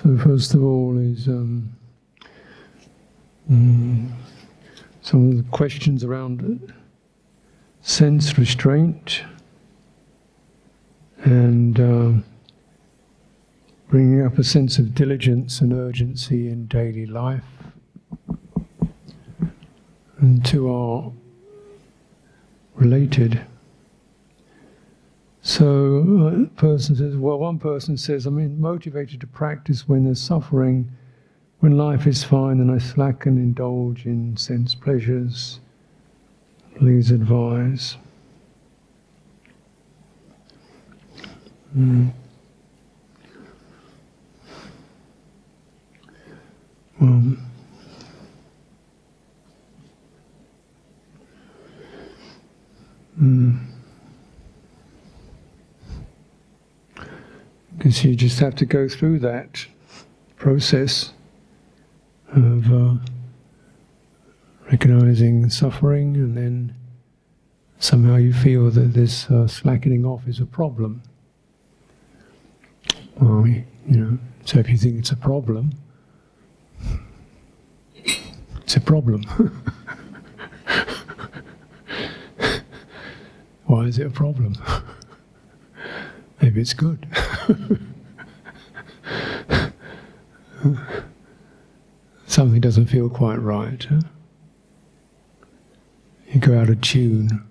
So first of all is some of the questions around sense restraint and bringing up a sense of diligence and urgency in daily life. And two are related. So person says, well, one person says, I'm motivated to practice when there's suffering. When life is fine, then I slacken, indulge in sense pleasures. Please advise. Well, because you just have to go through that process of recognizing suffering, and then somehow you feel that this slackening off is a problem. Well, so if you think it's a problem, it's a problem. Why is it a problem? Maybe it's good. Something doesn't feel quite right. Huh? You go out of tune.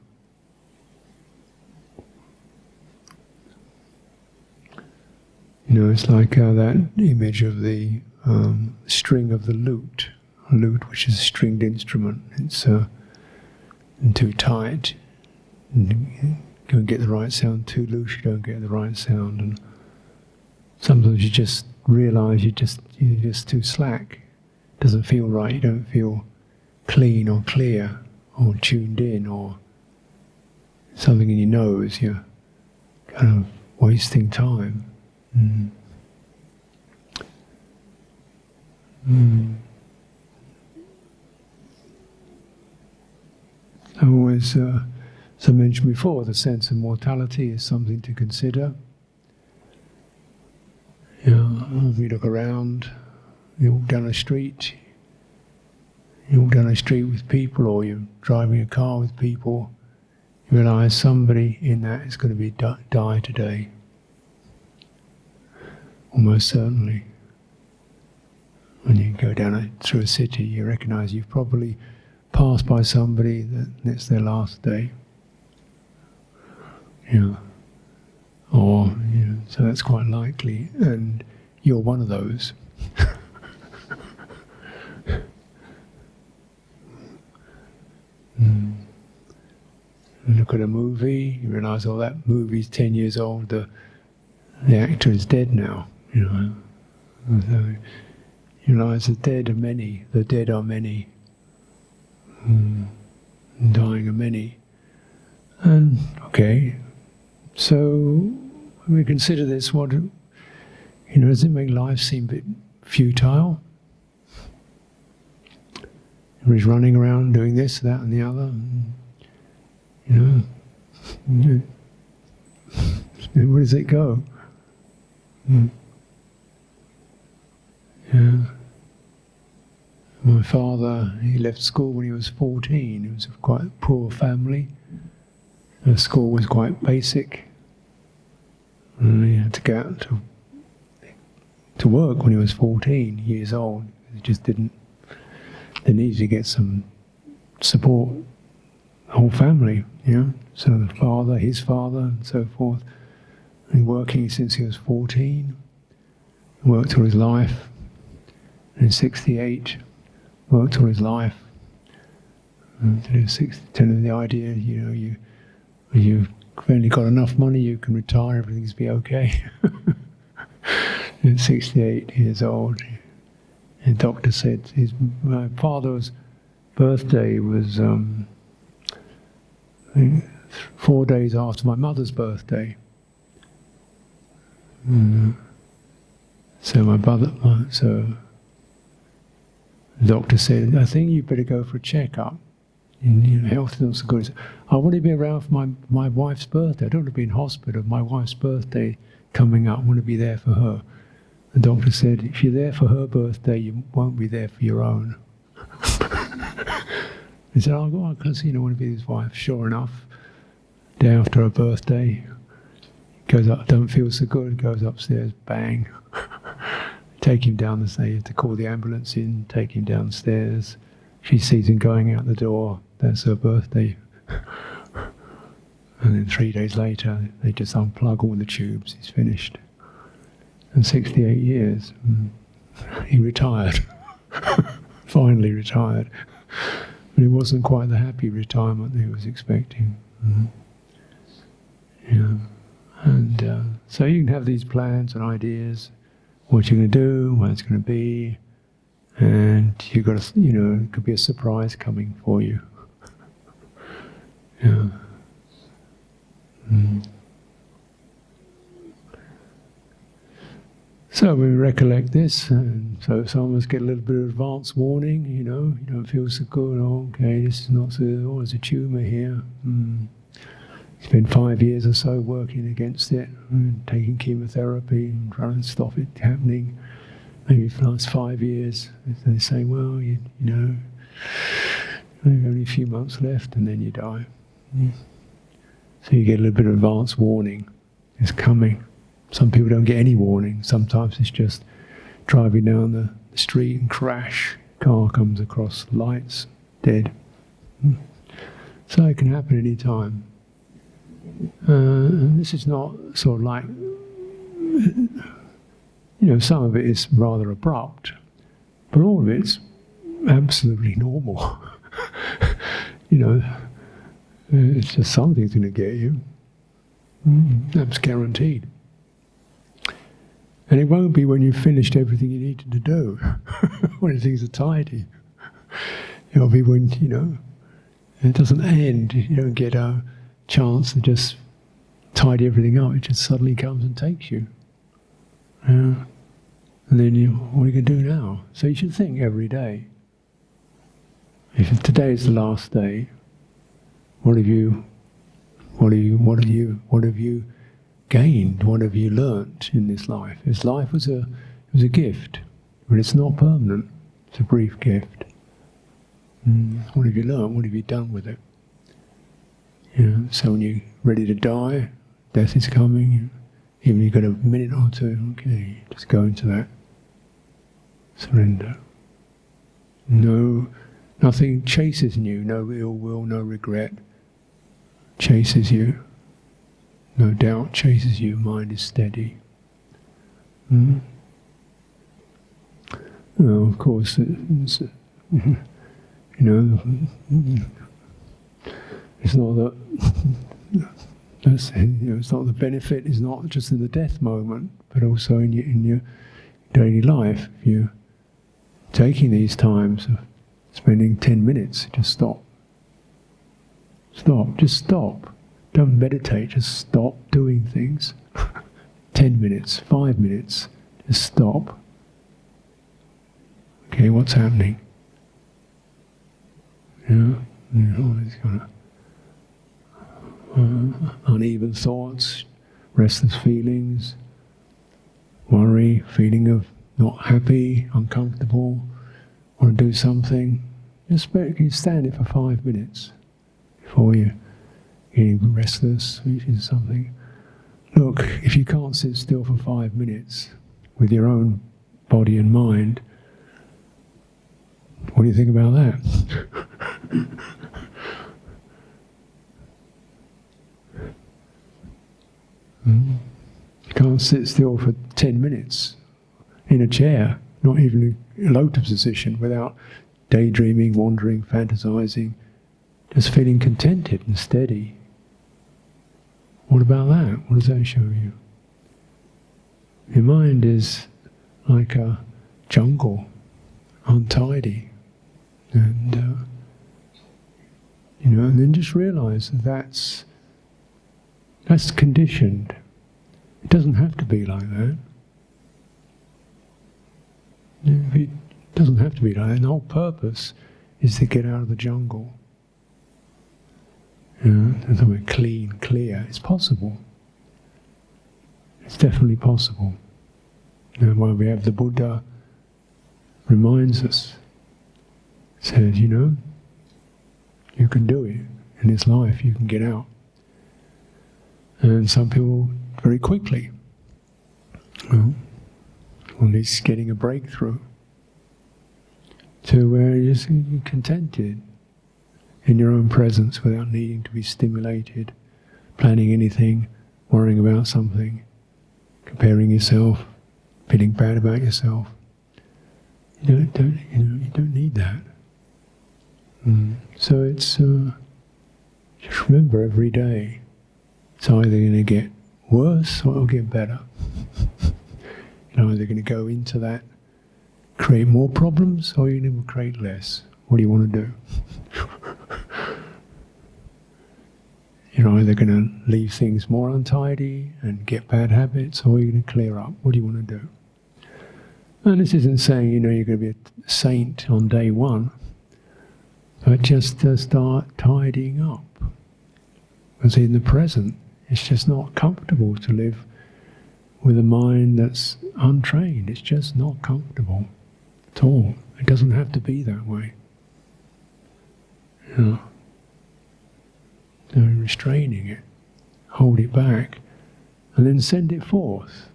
It's like that image of the string of the lute. A lute, which is a stringed instrument. It's too tight. You don't get the right sound. Too loose, you don't get the right sound. And sometimes you just realize you're just too slack. It doesn't feel right. You don't feel clean or clear or tuned in, or something in your nose. You're kind of wasting time. I always, as I mentioned before, the sense of mortality is something to consider. You look around, you walk down a street, with people, or you're driving a car with people, you realise somebody in that is going to die today. Almost certainly. When you go through a city, you recognise you've probably passed by somebody that it's their last day. So that's quite likely, and you're one of those. Look at a movie, you realise, that movie's 10 years old, the actor is dead now, So you realise the dead are many, dying are many. And, so when we consider this, does it make life seem a bit futile? Everybody's running around doing this, that and the other. Where does it go? My father, he left school when he was 14. He was of quite a poor family. The school was quite basic. And he had to go out to work when he was 14 years old. He just they needed to get some support, the whole family, So the father, his father, and so forth. And working since he was 14. Worked all his life. And in 68, worked all his life. And telling the idea, you've only got enough money, you can retire, everything's be okay. At 68 years old, the doctor said my father's birthday was 4 days after my mother's birthday. So the doctor said, I think you better go for a checkup. Health is not so good. I want to be around for my wife's birthday. I don't want to be in hospital. My wife's birthday coming up. I want to be there for her. The doctor said, if you're there for her birthday, you won't be there for your own. He said, oh, God, because I want to be his wife. Sure enough, day after her birthday, goes up, don't feel so good, goes upstairs, bang. Take him down the stairs, to call the ambulance in, take him downstairs. She sees him going out the door, that's her birthday. And then 3 days later, they just unplug all the tubes, he's finished. And 68 years, he retired. Finally retired. But it wasn't quite the happy retirement that he was expecting. And so you can have these plans and ideas, what you're going to do, what it's going to be, and you've got to, it could be a surprise coming for you. So we recollect this, and so some of us get a little bit of advance warning, you don't feel so good, okay, this is not so, there's a tumour here. Spend 5 years or so working against it, taking chemotherapy and trying to stop it happening. Maybe for the last 5 years, they say, well, maybe only a few months left and then you die. So you get a little bit of advance warning, it's coming. Some people don't get any warning. Sometimes it's just driving down the street and crash. Car comes across, lights, dead. So it can happen any time. And this is not sort of like, some of it is rather abrupt, but all of it's absolutely normal. It's just something's going to get you. That's guaranteed. And it won't be when you've finished everything you needed to do, when things are tidy. It'll be when, it doesn't end. You don't get a chance to just tidy everything up. It just suddenly comes and takes you. And then what are you going to do now? So you should think every day. If today is the last day, what have you gained? What have you learnt in this life? This life was a gift, but it's not permanent. It's a brief gift. What have you learnt? What have you done with it? So when you're ready to die, death is coming. Even you've got a minute or two, okay, just go into that. Surrender. Nothing chases you. No ill will, no regret chases you. No doubt chases you. Mind is steady. Of course, it's not that. It's not the benefit is not just in the death moment, but also in your daily life. If you're taking these times of spending 10 minutes, just stop. Just stop. Don't meditate, just stop doing things. 10 minutes, 5 minutes, just stop. Okay, what's happening? Always kind of uneven thoughts, restless feelings, worry, feeling of not happy, uncomfortable, want to do something. Just you stand it for 5 minutes before you're getting restless, reaching something. Look, if you can't sit still for 5 minutes with your own body and mind, what do you think about that? You can't sit still for 10 minutes in a chair, not even a lotus position, without daydreaming, wandering, fantasizing, just feeling contented and steady. What about that? What does that show you? Your mind is like a jungle, untidy, and and then just realize that that's conditioned. It doesn't have to be like that. It doesn't have to be like that. And the whole purpose is to get out of the jungle. Somewhere clean, clear. It's possible. It's definitely possible. And why we have the Buddha reminds us, says, you can do it in this life, you can get out. And some people very quickly, well, at least getting a breakthrough to where you're contented in your own presence without needing to be stimulated, planning anything, worrying about something, comparing yourself, feeling bad about yourself. You don't need that. So it's just remember every day, it's either going to get worse or it'll get better. You're either going to go into that, create more problems, or you're going to create less. What do you want to do? You're either going to leave things more untidy and get bad habits, or you're going to clear up. What do you want to do? And this isn't saying, you're going to be a saint on day one, but just to start tidying up. Because in the present, it's just not comfortable to live with a mind that's untrained. It's just not comfortable at all. It doesn't have to be that way. So restraining it, hold it back, and then send it forth.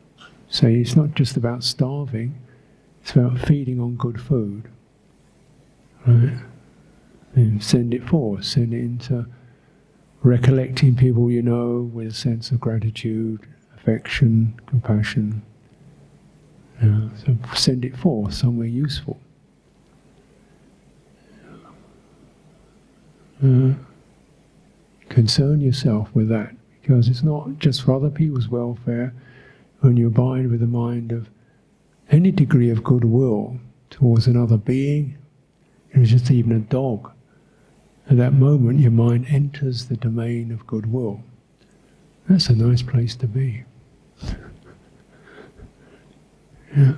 So it's not just about starving, it's about feeding on good food. Right? And send it forth, send it into recollecting people you know with a sense of gratitude, affection, compassion. So send it forth somewhere useful. Concern yourself with that, because it's not just for other people's welfare. When you abide with a mind of any degree of goodwill towards another being, it's just even a dog. At that moment, your mind enters the domain of goodwill. That's a nice place to be. Yeah.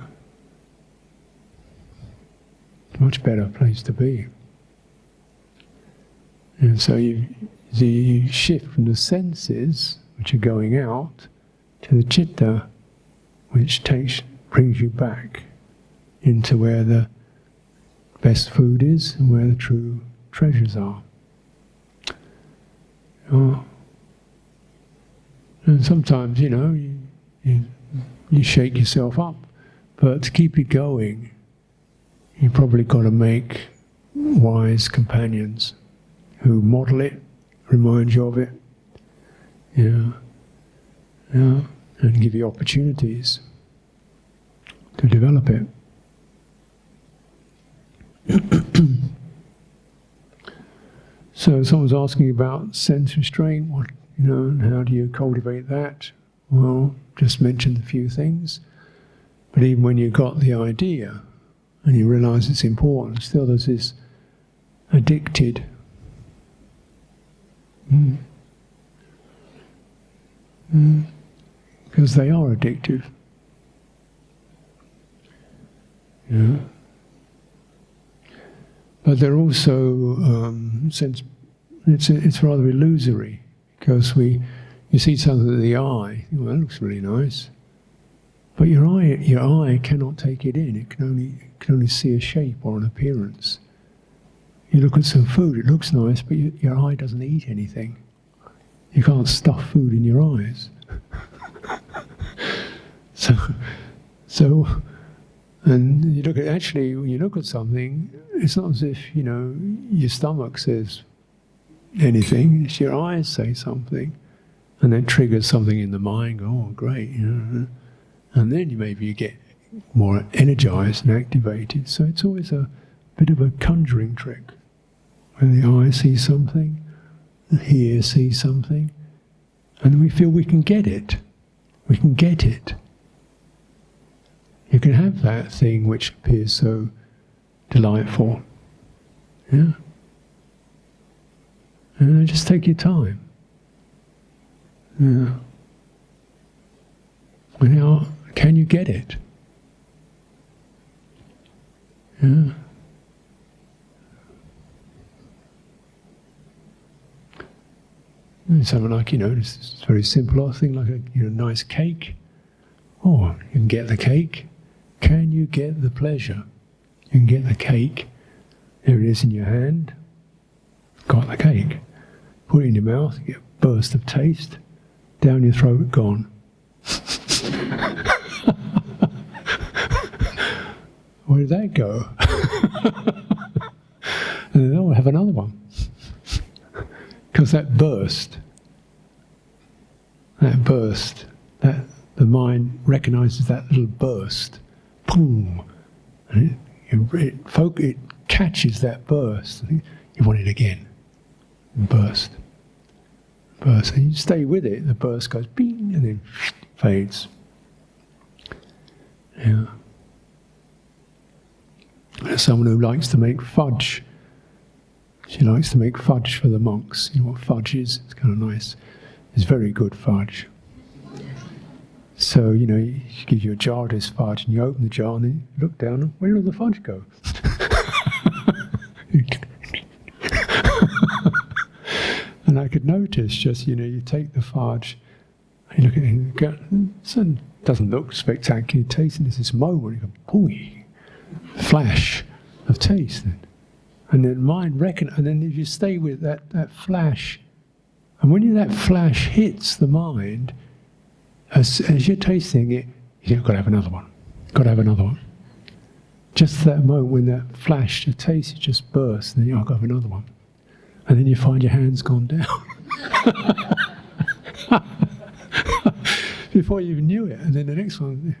Much better place to be. And so you shift from the senses, which are going out, to the citta, which brings you back into where the best food is and where the true treasures are. And sometimes, you shake yourself up, but to keep it going, you probably got to make wise companions who model it, remind you of it, and give you opportunities to develop it. So someone's asking about sense restraint, and how do you cultivate that? Well, just mentioned a few things, but even when you got the idea and you realise it's important, still there's this addicted. Because they are addictive. But they're also it's rather illusory, because you see something with the eye, well, that looks really nice, but your eye cannot take it in. It can only see a shape or an appearance. You look at some food, it looks nice, but your eye doesn't eat anything. You can't stuff food in your eyes. So, and you look at, actually, when you look at something, it's not as if, your stomach says anything, it's your eyes say something, and that triggers something in the mind, oh, great, and then maybe you get more energized and activated. So it's always a bit of a conjuring trick. When the eye sees something, the ear sees something, and we feel we can get it. We can get it. You can have that thing which appears so delightful. Yeah? And just take your time. Yeah. Now, can you get it? Yeah. And something like, it's very simple thing, like a nice cake. Oh, you can get the cake. can you get the pleasure? You can get the cake. There it is in your hand. Got the cake. Put it in your mouth, you get a burst of taste. Down your throat, gone. Where did that go? And then I'll have another one. Because that burst, that the mind recognizes that little burst, boom, and it catches that burst. You want it again. Burst. And you stay with it. The burst goes bing and then fades. Yeah. There's someone who likes to make fudge. She likes to make fudge for the monks. You know what fudge is? It's kind of nice. It's very good fudge. So, you know, she gives you a jar of this fudge and you open the jar and then you look down and where did all the fudge go? And I could notice just, you know, you take the fudge and you look at it and go, it doesn't look spectacular. You taste it, there's this moment, you go, boy, flash of taste. And then mind and then if you stay with that flash, and when that flash hits the mind, as you're tasting it, you've got to have another one. Got to have another one. Just that moment when that flash of taste just bursts, and then you've got to have another one. And then you find your hand's gone down. Before you even knew it. And then the next one.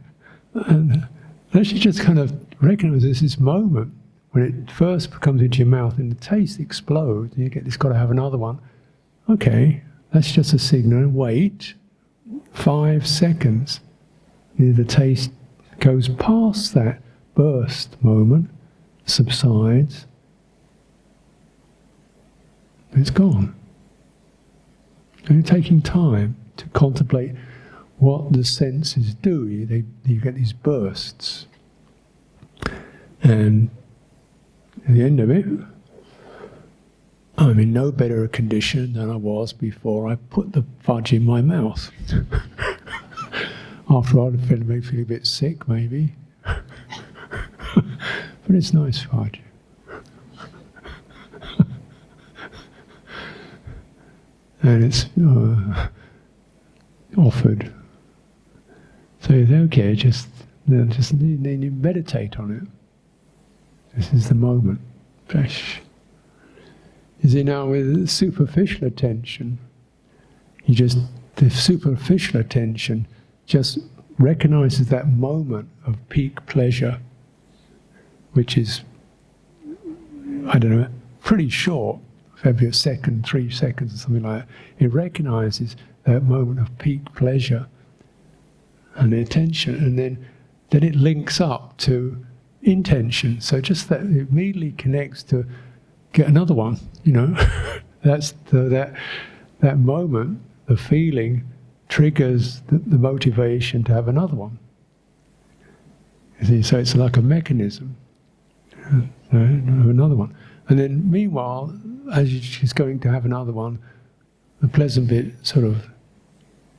And as you just kind of recognize this moment, when it first comes into your mouth and the taste explodes, and you get this, got to have another one. Okay, that's just a signal. Wait 5 seconds. The taste goes past that burst moment, subsides, it's gone. And you're taking time to contemplate what the senses do. You get these bursts. And at the end of it, I'm in no better a condition than I was before I put the fudge in my mouth. After all, I feel a bit sick, maybe. But it's nice fudge. And it's offered. So it's okay, just then you meditate on it. This is the moment. Fresh. You see, now with superficial attention, the superficial attention just recognizes that moment of peak pleasure, which is, I don't know, pretty short, maybe a second, 3 seconds or something like that. It recognizes that moment of peak pleasure and the attention, and then it links up to intention. So just that it immediately connects to get another one, you know. That's that moment, the feeling triggers the motivation to have another one. You see, so it's like a mechanism. Another one. And then meanwhile, as she's going to have another one, the pleasant bit sort of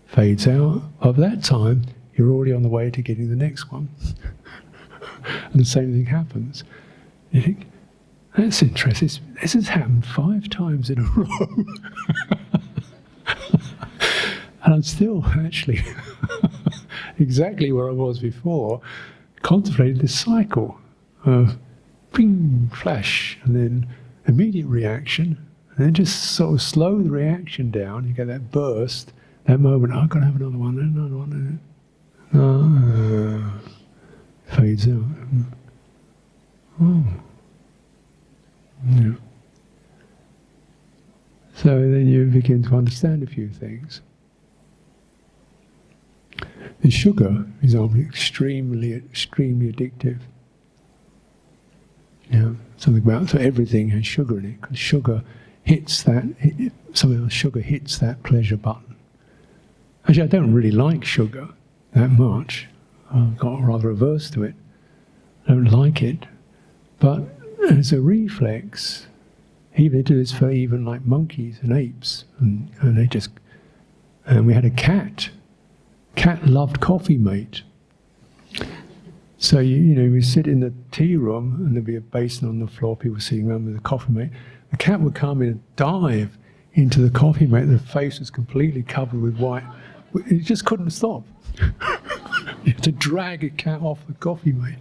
fades out. Of that time, you're already on the way to getting the next one. And the same thing happens. You think, that's interesting. This has happened 5 times in a row. And I'm still actually exactly where I was before, contemplating this cycle of ping, flash, and then immediate reaction, and then just sort of slow the reaction down. You get that burst, that moment, I've got to have another one. Fades out. Oh. Yeah. So then you begin to understand a few things. The sugar is extremely addictive. Yeah, something about, so everything has sugar in it, because sugar hits that, somehow sugar hits that pleasure button. Actually, I don't really like sugar that much. I've got rather averse to it. I don't like it. But as a reflex, they do this for even like monkeys and apes, and they just, and we had a cat. Cat loved coffee mate. So we sit in the tea room and there'd be a basin on the floor, people sitting around with a coffee mate. The cat would come in and dive into the coffee mate. The face was completely covered with white. It just couldn't stop. You had to drag a cat off the coffee mate.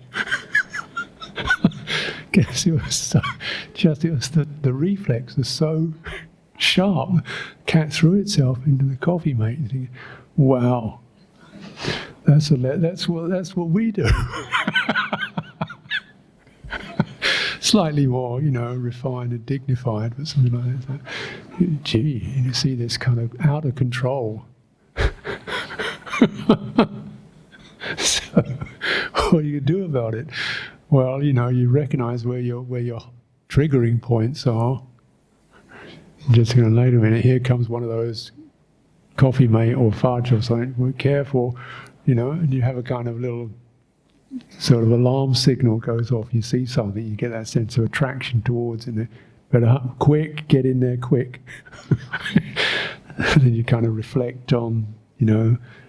Guess it was the reflex was so sharp. The cat threw itself into the coffee mate. And thinking, wow, that's what we do. Slightly more, refined and dignified, but something like that. Gee, you see this kind of out of control. So, what do you do about it? Well, you recognise where your triggering points are. Just going to wait a minute. Here comes one of those coffee mate or fudge or something. Be careful, and you have a kind of little sort of alarm signal goes off. You see something, you get that sense of attraction towards it. Better quick, get in there quick. And then you kind of reflect on,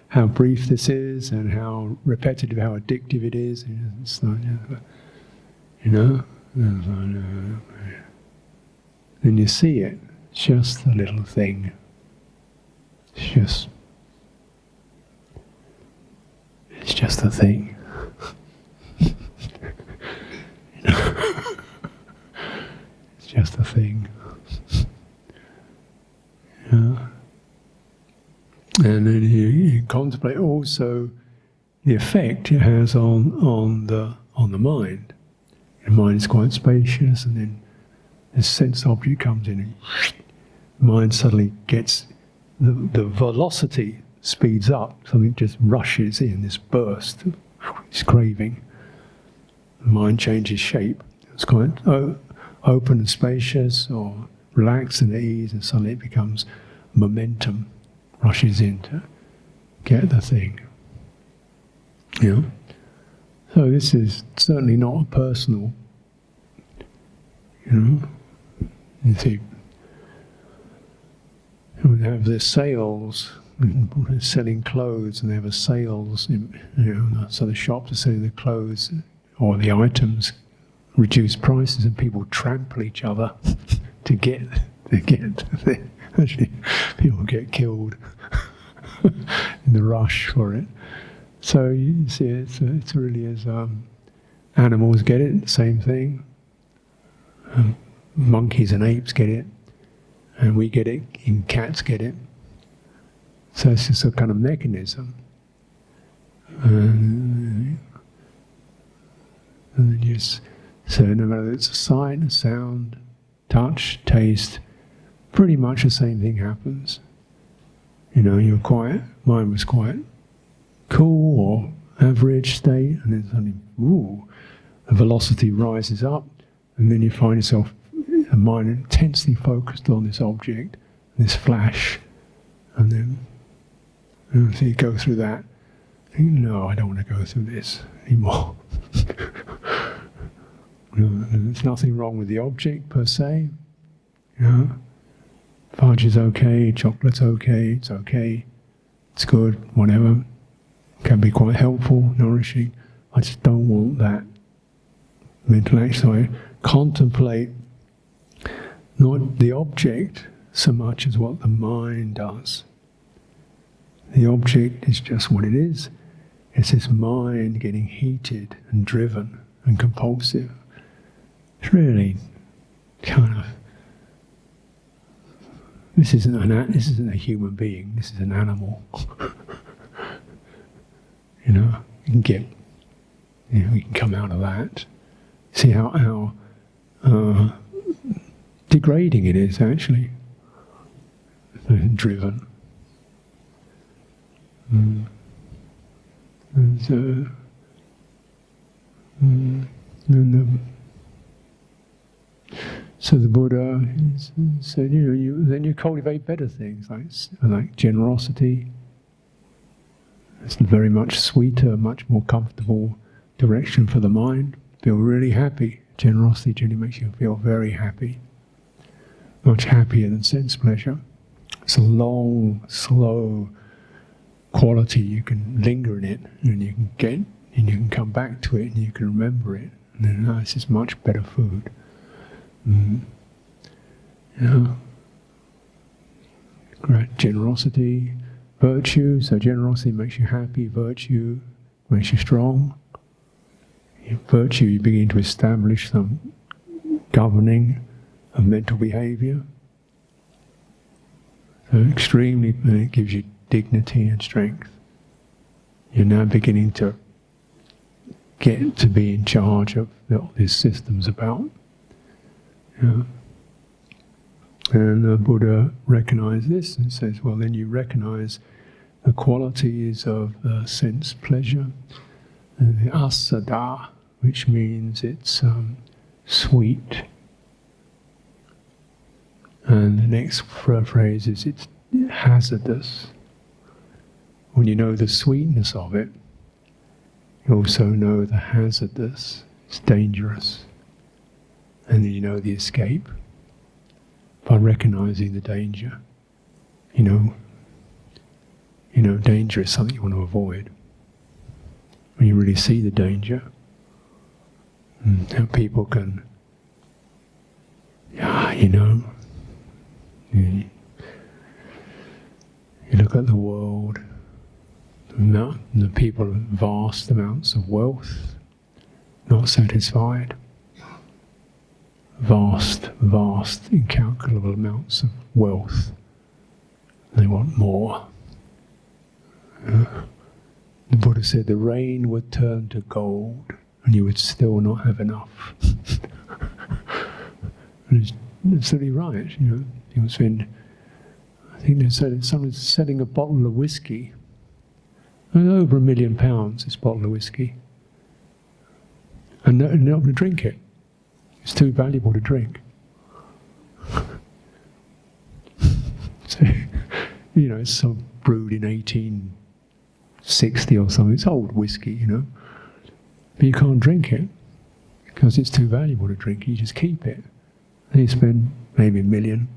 how brief this is and how repetitive, how addictive it is. It's like, then you see it, just a little thing. It's just a thing. It's just a thing. And then you contemplate also the effect it has on the mind. The mind is quite spacious, and then this sense object comes in, and the mind suddenly gets the velocity speeds up. Something just rushes in, this burst, this craving. The mind changes shape. It's quite open and spacious, or relaxed and at ease, and suddenly it becomes momentum, rushes in to get the thing. So this is certainly not a personal, you see, we have the sales, selling clothes, and they have a sales, so the shops are selling the clothes or the items, reduce prices, and people trample each other to get the thing. Actually, people get killed in the rush for it. So you see, it's really as animals get it, the same thing. Monkeys and apes get it, and we get it, and cats get it. So it's just a kind of mechanism. And then so no matter it's a sight, a sound, touch, taste, pretty much the same thing happens. You're quiet, mine was quite cool or average state, and then suddenly, the velocity rises up, and then you find yourself, the mind intensely focused on this object, this flash, and then so you go through that. Think, no, I don't want to go through this anymore. There's nothing wrong with the object per se. Fudge is okay, chocolate's okay, it's okay, it's good, whatever. Can be quite helpful, nourishing. I just don't want that mental action. So I contemplate not the object so much as what the mind does. The object is just what it is. It's this mind getting heated and driven and compulsive. It's really kind of, this isn't a human being, this is an animal. You can get, we can come out of that. See how degrading it is, actually. Driven. So the Buddha said, then you cultivate better things like generosity. It's very much sweeter, much more comfortable direction for the mind. Feel really happy. Generosity generally makes you feel very happy. Much happier than sense pleasure. It's a long, slow quality. You can linger in it, and you and you can come back to it and you can remember it. And then, oh, this is much better food. You know, great generosity, virtue. So generosity makes you happy. Virtue makes you strong. In virtue, you begin to establish some governing of mental behavior. So extremely, it gives you dignity and strength. You're now beginning to get to be in charge of what this system's about. Yeah. And the Buddha recognized this and says, well, then you recognize the qualities of sense pleasure, and the asada, which means it's sweet. And the next phrase is it's hazardous. When you know the sweetness of it, you also know the hazardous, it's dangerous. And then you know the escape. By recognizing the danger, you know, danger is something you want to avoid. When you really see the danger, how people can, you look at the world, the people have vast amounts of wealth, not satisfied. Vast, incalculable amounts of wealth. They want more. The Buddha said the rain would turn to gold and you would still not have enough. And it's absolutely right, He was saying, I think they said someone's selling a bottle of whiskey. Over £1 million, this bottle of whiskey. And they're not going to drink it. It's too valuable to drink. So, it's so brewed in 1860 or something. It's old whiskey, But you can't drink it because it's too valuable to drink. You just keep it. And you spend maybe $1 million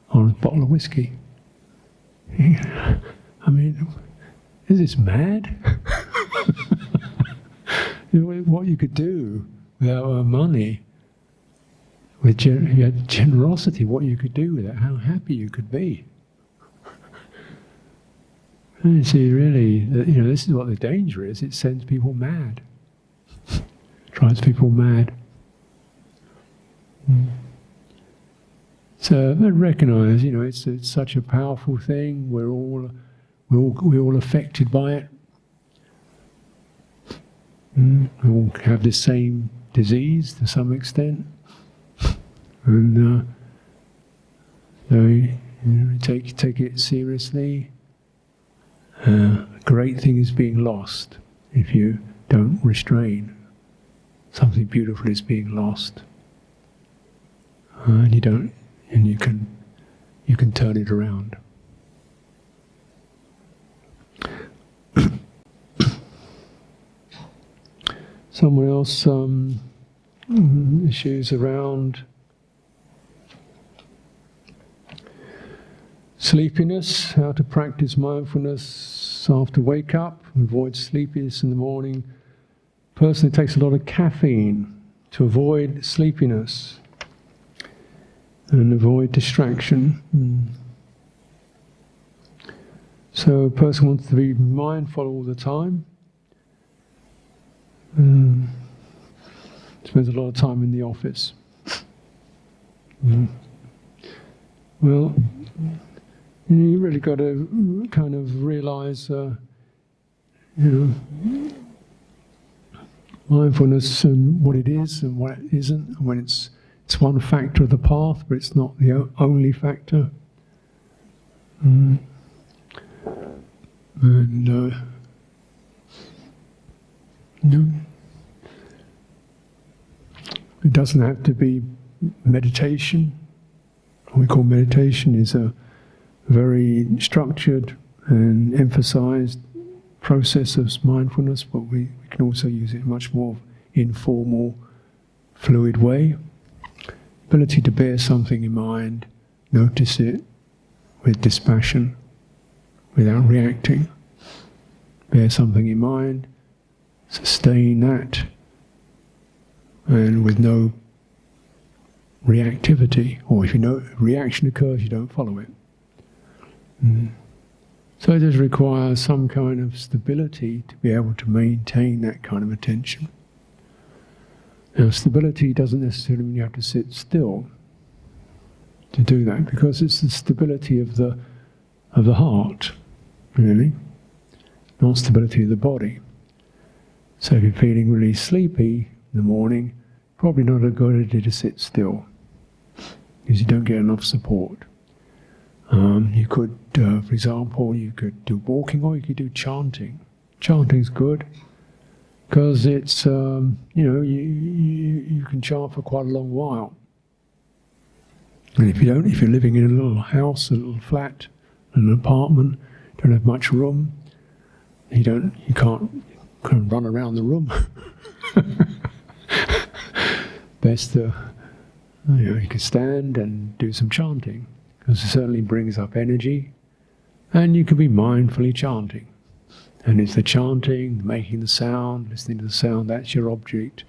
on a bottle of whiskey. I mean, is this mad? What you could do without money. With you had generosity, what you could do with it, how happy you could be. And see, really, this is what the danger is. It sends people mad. Drives people mad. So I recognise, it's such a powerful thing. We're all affected by it. We all have the same disease to some extent. And take it seriously. A great thing is being lost if you don't restrain. Something beautiful is being lost, and you can turn it around. Someone else issues around sleepiness, how to practice mindfulness after wake up, avoid sleepiness in the morning. Person who takes a lot of caffeine to avoid sleepiness and avoid distraction. So a person wants to be mindful all the time. Spends a lot of time in the office. Well, you really got to kind of realise, mindfulness and what it is and what it isn't. When it's one factor of the path, but it's not the only factor. It doesn't have to be meditation. What we call meditation is a very structured and emphasized process of mindfulness, but we can also use it in a much more informal, fluid way. Ability to bear something in mind, notice it with dispassion, without reacting. Bear something in mind, sustain that, and with no reactivity, or if you know reaction occurs, you don't follow it. So it does require some kind of stability to be able to maintain that kind of attention. Now, stability doesn't necessarily mean you have to sit still to do that, because it's the stability of the heart, really, not stability of the body. So if you're feeling really sleepy in the morning, probably not a good idea to sit still, because you don't get enough support. You could, for example, you could do walking, or you could do chanting. Chanting's good, because it's, you can chant for quite a long while. And if you're living in a little house, a little flat, an apartment, don't have much room, you can't run around the room. Best you can stand and do some chanting, because it certainly brings up energy, and you can be mindfully chanting. And it's the chanting, making the sound, listening to the sound, that's your object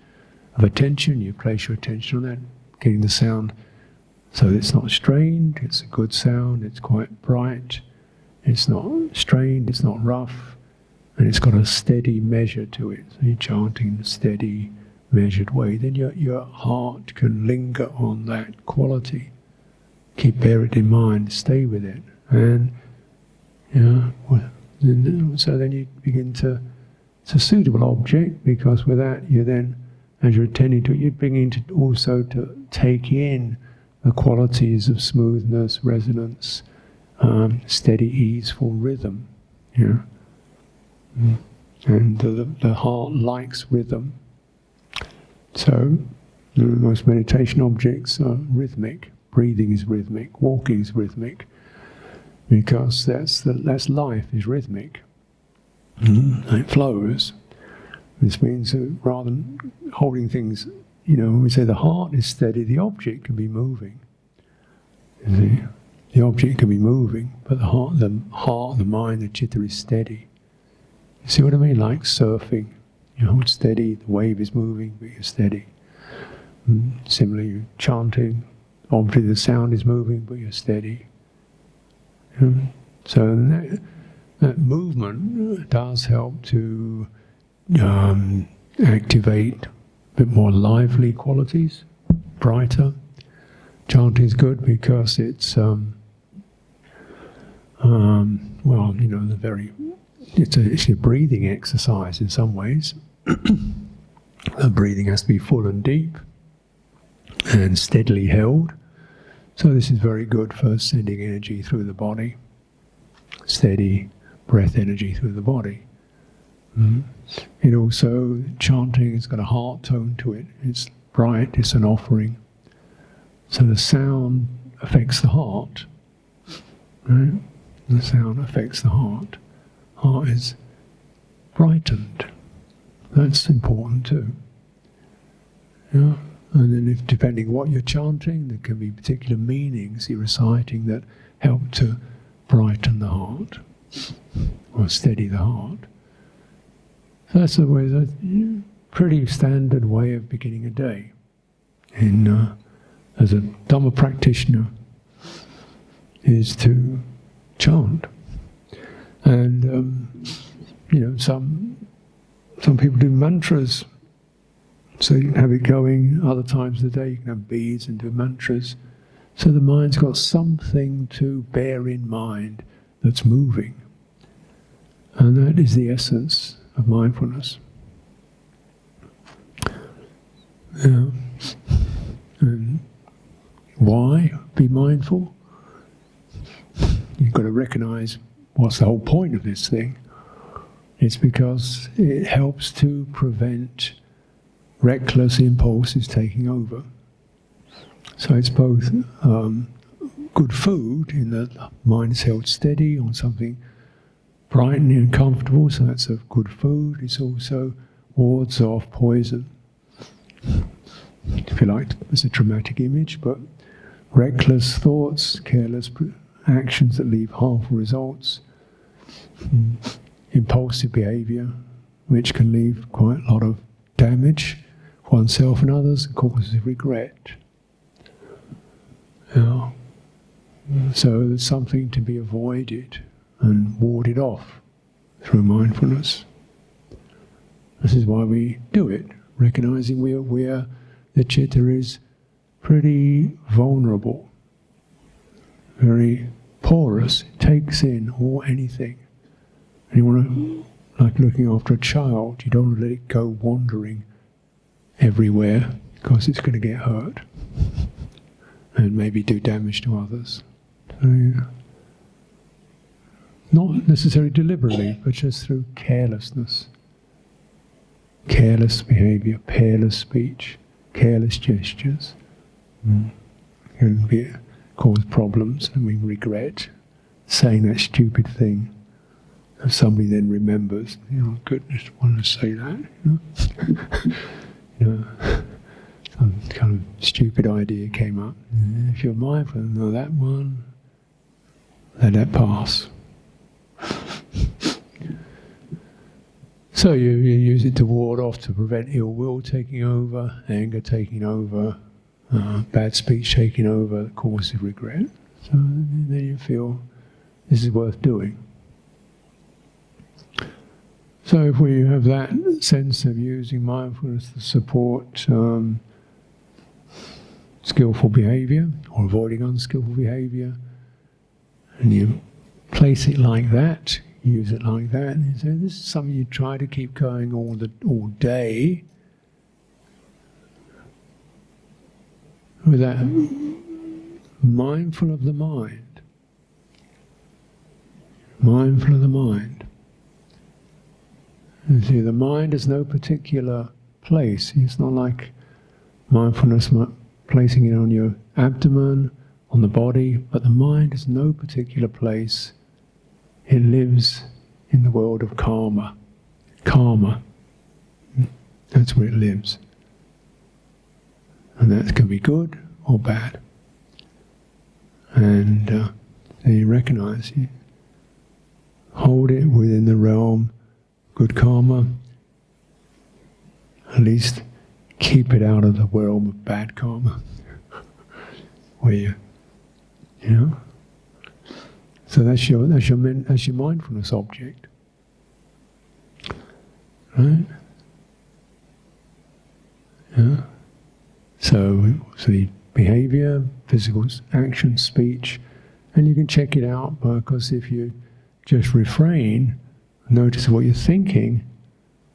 of attention. You place your attention on that, getting the sound so it's not strained, it's a good sound, it's quite bright, it's not strained, it's not rough, and it's got a steady measure to it. So you're chanting in a steady, measured way. Then your heart can linger on that quality. Bear it in mind, stay with it. And so then you begin to, it's a suitable object, because with that you then, as you're attending to it, you're beginning to also to take in the qualities of smoothness, resonance, steady, easeful rhythm. And the heart likes rhythm. So most meditation objects are rhythmic. Breathing is rhythmic. Walking is rhythmic, because that's life is rhythmic. It flows. This means that rather than holding things, when we say the heart is steady, the object can be moving. You see? The object can be moving, but the heart, the mind, the chitta is steady. You see what I mean? Like surfing. You hold steady, the wave is moving, but you're steady. Similarly, you're chanting, obviously the sound is moving, but you're steady. So that movement does help to activate a bit more lively qualities, brighter. Chanting is good because it's, it's a breathing exercise in some ways. The breathing has to be full and deep and steadily held. So this is very good for sending energy through the body, steady breath energy through the body. It also, chanting has got a heart tone to it. It's bright, it's an offering. So the sound affects the heart, right? The sound affects the heart. Heart is brightened. That's important too. And then depending what you're chanting, there can be particular meanings you're reciting that help to brighten the heart or steady the heart. So that's a pretty standard way of beginning a day. As a Dhamma practitioner, is to chant. And some people do mantras, so you can have it going. Other times of the day you can have beads and do mantras. So the mind's got something to bear in mind that's moving. And that is the essence of mindfulness. And why be mindful? You've got to recognize what's the whole point of this thing. It's because it helps to prevent reckless impulses taking over. So it's both good food, in that the mind is held steady on something brightening and comfortable, so that's a good food. It's also wards off poison. If you like, it's a traumatic image, but reckless thoughts, careless actions that leave harmful results, impulsive behavior, which can leave quite a lot of damage for oneself and others and causes regret. Now, so there's something to be avoided and warded off through mindfulness. This is why we do it, recognizing we are aware that citta is pretty vulnerable, very porous, it takes in all anything. And you want to, like looking after a child, you don't want to let it go wandering everywhere because it's going to get hurt and maybe do damage to others. So, yeah. Not necessarily deliberately, but just through carelessness. Careless behavior, careless speech, careless gestures can cause problems, and we regret saying that stupid thing. If somebody then remembers, goodness, I want to say that, some kind of stupid idea came up. If you're mindful, no, that one, let that pass. So you use it to ward off, to prevent ill will taking over, anger taking over, bad speech taking over, that causes regret. So then you feel this is worth doing. So if we have that sense of using mindfulness to support skillful behavior or avoiding unskillful behavior, and you place it like that, use it like that, and you say, this is something you try to keep going all day, with that mindful of the mind. Mindful of the mind. You see, the mind has no particular place. It's not like mindfulness placing it on your abdomen, on the body, but the mind has no particular place. It lives in the world of karma. Karma. That's where it lives. And that can be good or bad. And then you recognize, you hold it within the realm good karma, at least keep it out of the realm of bad karma, where you know. So that's your mindfulness object, right? Yeah. So the behavior, physical action, speech, and you can check it out because if you just refrain. Notice what you're thinking,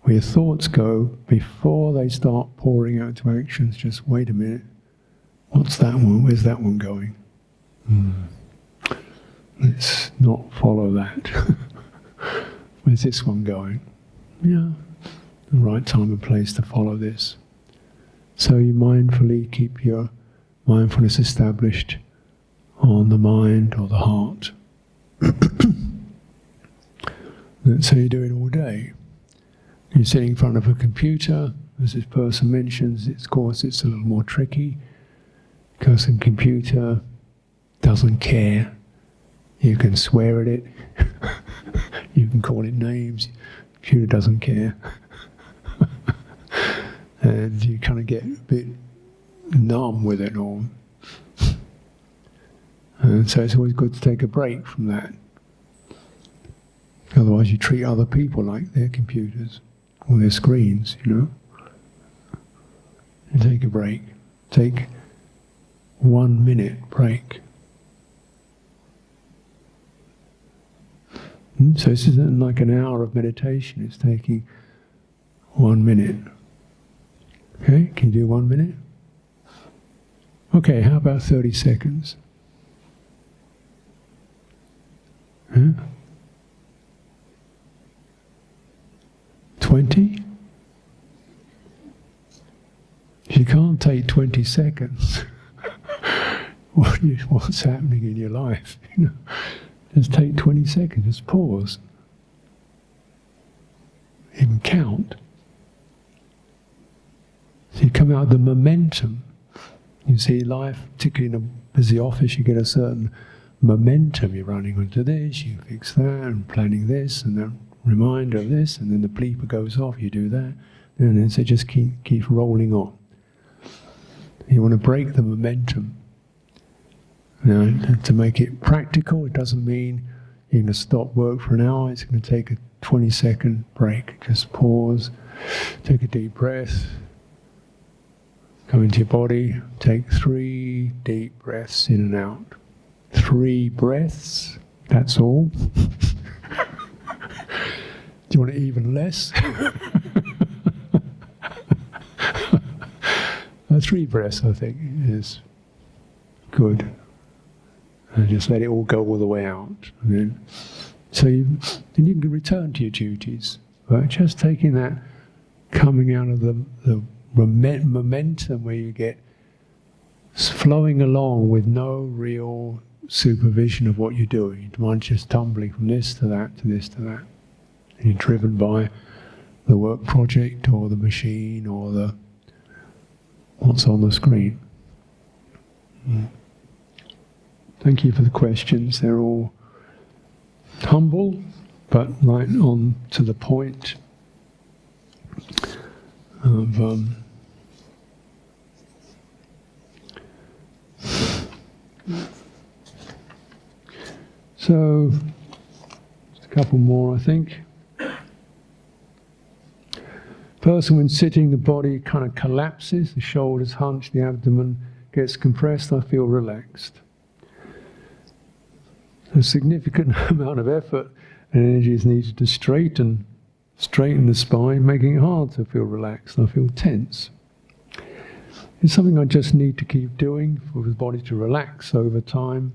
where your thoughts go, before they start pouring out to actions, just wait a minute. What's that one? Where's that one going? Let's not follow that. Where's this one going? Yeah, the right time and place to follow this. So you mindfully keep your mindfulness established on the mind or the heart. That's how you do it all day. You're sitting in front of a computer, as this person mentions, of course it's a little more tricky, because the computer doesn't care. You can swear at it, you can call it names, the computer doesn't care. And you kind of get a bit numb with it all. And so it's always good to take a break from that. Otherwise you treat other people like their computers or their screens, And take a break. Take 1 minute break. So this isn't like an hour of meditation, it's taking 1 minute. Okay, can you do 1 minute? Okay, how about 30 seconds? Huh? 20? You can't take 20 seconds. What's happening in your life? Just take 20 seconds, just pause. Even count. So you come out of the momentum. You see life, particularly in a busy office, you get a certain momentum. You're running onto this, you fix that, and planning this, and then reminder of this, and then the bleeper goes off, you do that, and then so it just keeps rolling on. You want to break the momentum. To make it practical, it doesn't mean you're going to stop work for an hour. It's going to take a 20-second break. Just pause, take a deep breath, come into your body, take 3 deep breaths in and out. 3 breaths, that's all. Do you want it even less? 3 breaths, I think, is good. And just let it all go all the way out. And then you can return to your duties. But just taking that, coming out of the momentum where you get flowing along with no real supervision of what you're doing. Your mind's just tumbling from this to that to this to that. And you're driven by the work project or the machine or the what's on the screen. Thank you for the questions. They're all humble, but right on to the point of so just a couple more, I think. Person, when sitting, the body kind of collapses, the shoulders hunch, the abdomen gets compressed. I feel relaxed. A significant amount of effort and energy is needed to straighten the spine, making it hard to feel relaxed. I feel tense. It's something I just need to keep doing for the body to relax over time.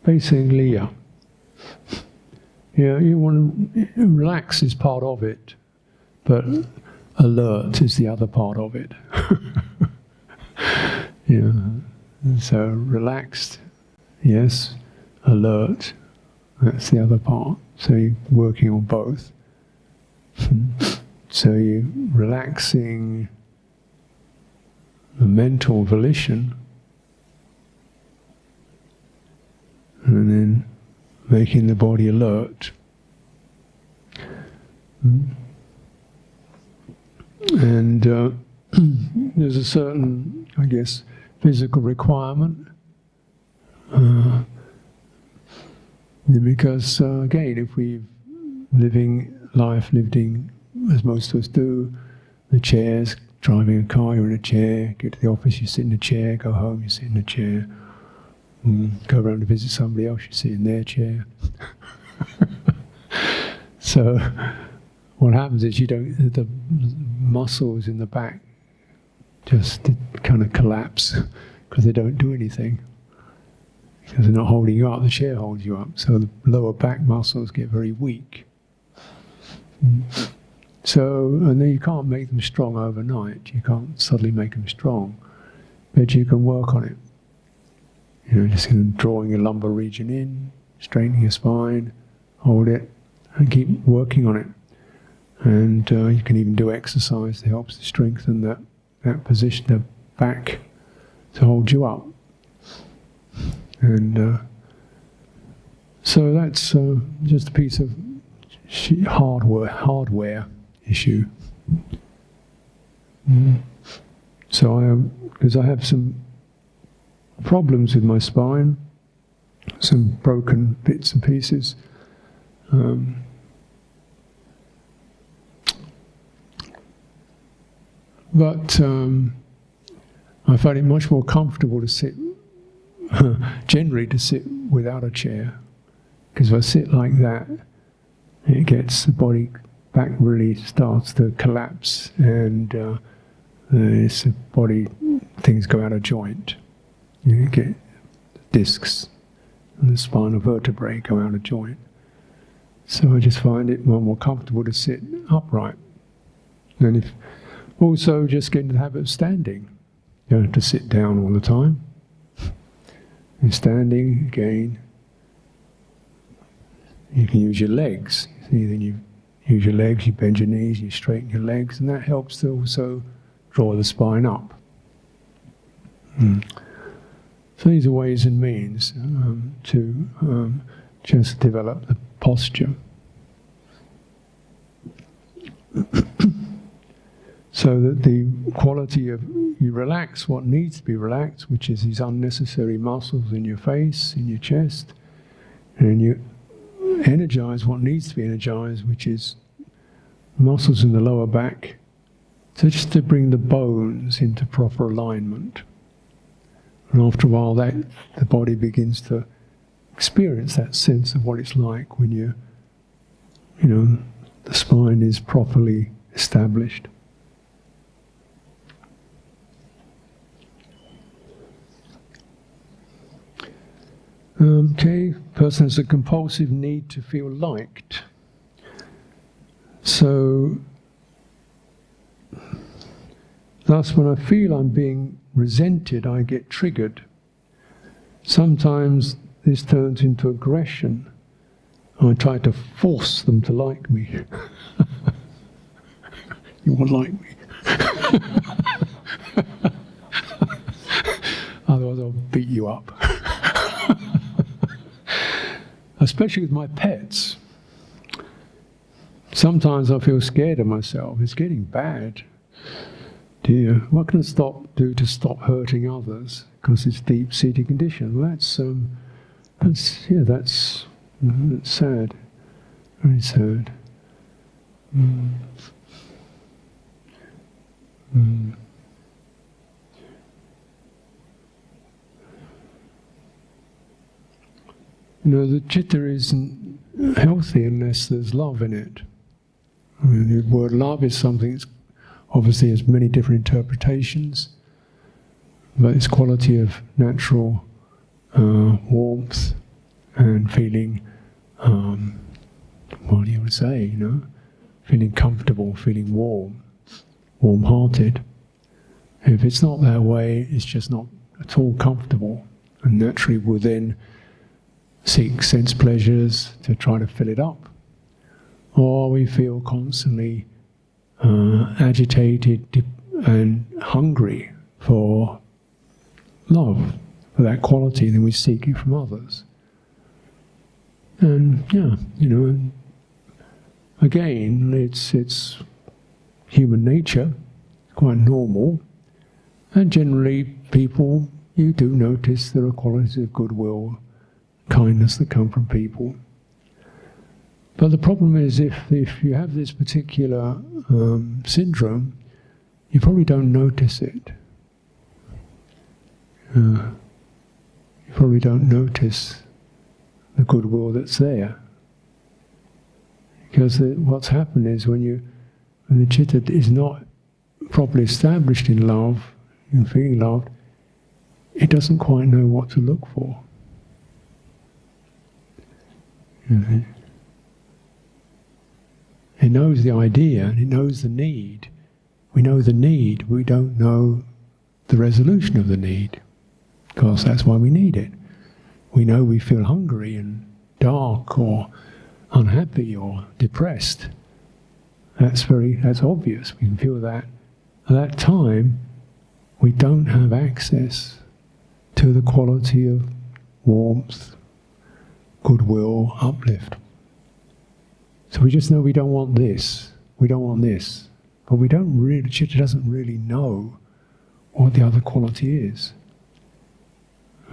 Basically, yeah. Yeah, you want to relax is part of it, but alert is the other part of it. Yeah. So relaxed, yes. Alert, that's the other part. So you're working on both. So you're relaxing the mental volition and then making the body alert. And there's a certain, I guess, physical requirement. Because again, if we're living life lived in, as most of us do, the chairs, driving a car, you're in a chair, get to the office, you sit in a chair, go home, you sit in a chair, go around to visit somebody else, you sit in their chair. So what happens is the muscles in the back just kind of collapse because they don't do anything. Because they're not holding you up, the chair holds you up. So the lower back muscles get very weak. So, and then you can't make them strong overnight. You can't suddenly make them strong. But you can work on it. Just drawing your lumbar region in, straightening your spine, hold it, and keep working on it. And you can even do exercise that helps to strengthen that position, the back, to hold you up. And so that's just a piece of hardware issue. So because I have some problems with my spine, some broken bits and pieces. But I find it much more comfortable to sit, generally to sit without a chair, because if I sit like that, it gets the body back really starts to collapse, and it's the body, things go out of joint. You get discs and the spinal vertebrae go out of joint. So I just find it more comfortable to sit upright. And if also just get into the habit of standing. You don't have to sit down all the time. And standing, again, you can use your legs. See, then you use your legs, you bend your knees, you straighten your legs, and that helps to also draw the spine up. So these are ways and means to just develop the posture. So that the quality of, you relax what needs to be relaxed, which is these unnecessary muscles in your face, in your chest, and you energize what needs to be energized, which is muscles in the lower back, so just to bring the bones into proper alignment. And after a while, that the body begins to experience that sense of what it's like when the spine is properly established. Okay, person has a compulsive need to feel liked. So, thus when I feel I'm being resented, I get triggered. Sometimes this turns into aggression. I try to force them to like me. You won't like me. Otherwise I'll beat you up. Especially with my pets. Sometimes I feel scared of myself. It's getting bad. Dear, what can I do to stop hurting others? Because it's deep-seated condition. Well, that's sad. Very sad. The citta isn't healthy unless there's love in it. I mean, the word love is something that's obviously has many different interpretations, but it's quality of natural warmth and feeling, what do you want to say, feeling comfortable, feeling warm-hearted. If it's not that way, it's just not at all comfortable, and naturally will then seek sense pleasures to try to fill it up. Or we feel constantly agitated and hungry for love, for that quality, then we seek it from others. And again, it's human nature, quite normal, and generally people, you do notice there are qualities of goodwill, kindness that come from people. But the problem is if you have this particular syndrome, you probably don't notice it. You probably don't notice the goodwill that's there. Because what's happened is when the citta is not properly established in love, in feeling loved, it doesn't quite know what to look for. It knows the idea and it knows the need. We know the need, we don't know the resolution of the need. Because that's why we need it. We know we feel hungry and dark or unhappy or depressed. That's obvious. We can feel that. At that time, we don't have access to the quality of warmth, goodwill, uplift. So we just know we don't want this, we don't want this. But we don't really, citta doesn't really know what the other quality is.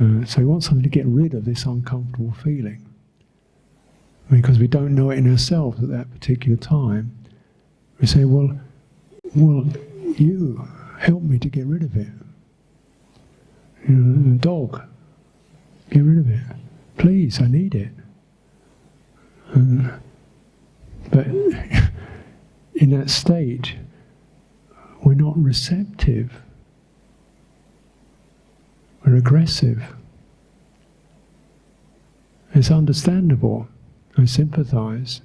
So we want something to get rid of this uncomfortable feeling. Because we don't know it in ourselves at that particular time. We say, well, you help me to get rid of it. The dog, get rid of it. Please, I need it. But in that state, we're not receptive. We're aggressive. It's understandable. I sympathize.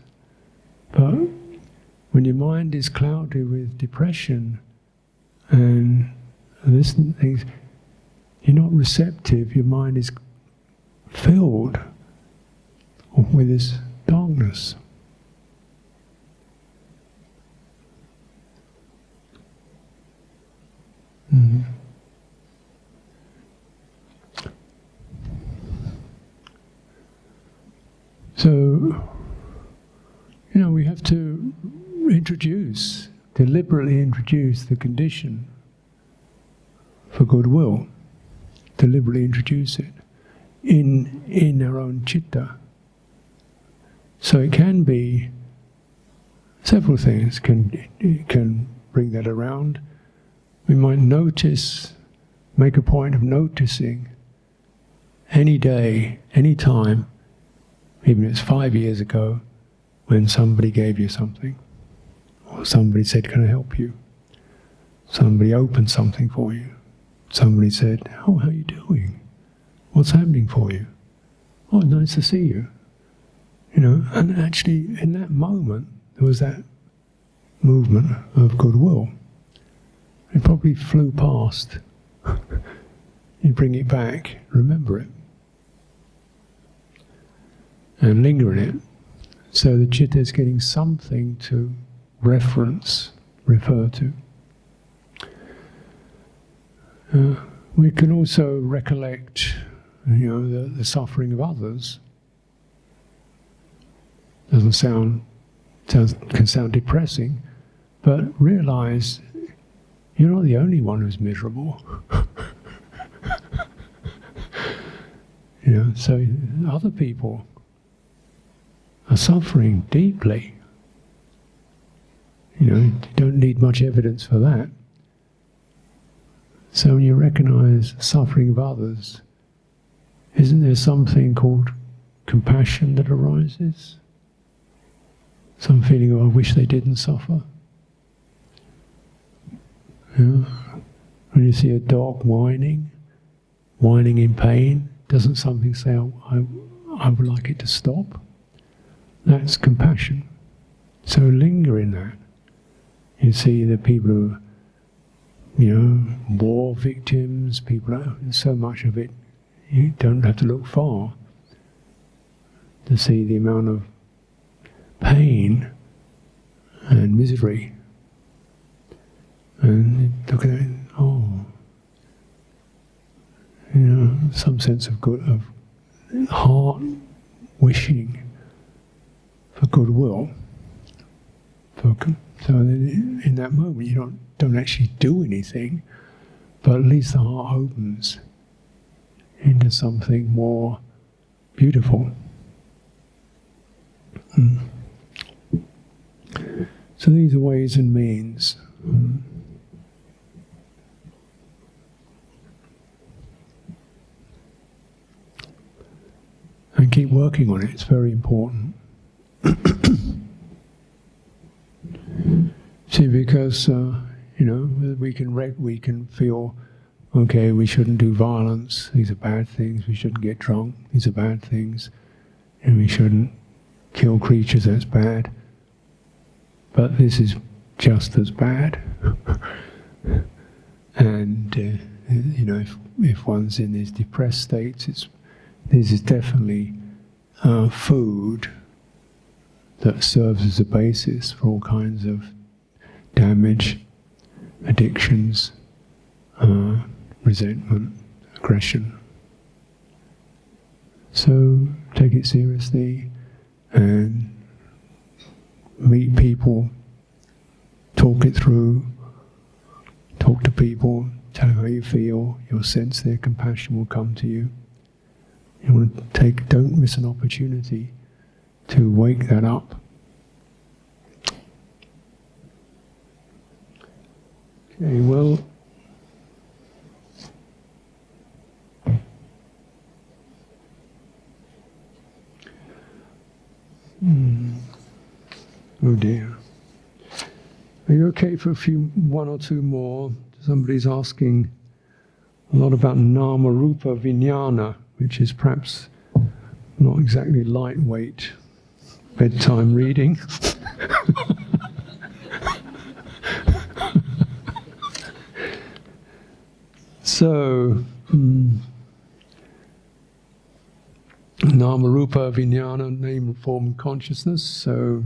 But when your mind is clouded with depression and this things, you're not receptive. Your mind is filled with this darkness. Mm-hmm. So, we have to deliberately introduce the condition for goodwill. Deliberately introduce it in our own citta. So it can be several things can bring that around. We might make a point of noticing any day, any time, even if it's 5 years ago, when somebody gave you something, or somebody said, "Can I help you?" Somebody opened something for you. Somebody said, "Oh, how are you doing? What's happening for you? Oh, nice to see you." And actually in that moment, there was that movement of goodwill. It probably flew past. You bring it back, remember it, and linger in it. So the citta is getting something to refer to. We can also recollect, the suffering of others. Can sound depressing, but realize you're not the only one who's miserable. So other people are suffering deeply. You don't need much evidence for that. So when you recognize the suffering of others, isn't there something called compassion that arises? Some feeling of, I wish they didn't suffer. When you see a dog whining in pain, doesn't something say, "Oh, I would like it to stop"? That's compassion. So linger in that. You see the people who, war victims, so much of it, you don't have to look far to see the amount of pain and misery. And look at it, some sense of heart wishing for goodwill. So in that moment you don't actually do anything, but at least the heart opens into something more beautiful. So these are ways and means. And keep working on it, it's very important. See, because we can feel, okay, we shouldn't do violence, these are bad things, we shouldn't get drunk, these are bad things, and we shouldn't kill creatures, that's bad. But this is just as bad. And if one's in these depressed states, this is definitely food that serves as a basis for all kinds of damage, addictions, resentment, aggression. So take it seriously and meet people, talk it through, talk to people, tell them how you feel, you'll sense their compassion will come to you. You want to don't miss an opportunity to wake that up. Okay, well, oh dear. Are you okay for one or two more? Somebody's asking a lot about nama rupa vijnana, which is perhaps not exactly lightweight bedtime reading. So, nama rupa vijnana, name, form, and consciousness. So,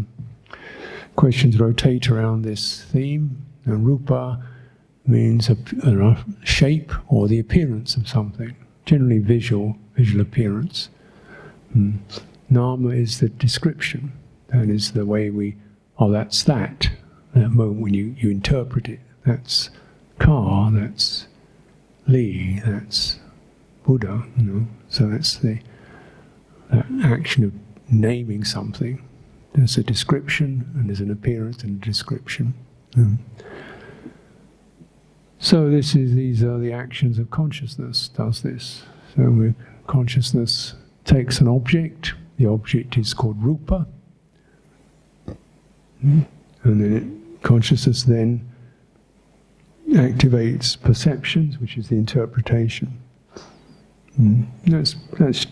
questions rotate around this theme. And rupa means a shape or the appearance of something, generally visual appearance. Nama is the description. That is the way we oh, that's that moment when you interpret it. That's Ka, that's Li, that's Buddha, So that's that action of naming something. There's a description, and there's an appearance and a description. So these are the actions of consciousness, does this. So consciousness takes an object, the object is called rupa, and then consciousness then activates perceptions, which is the interpretation. That's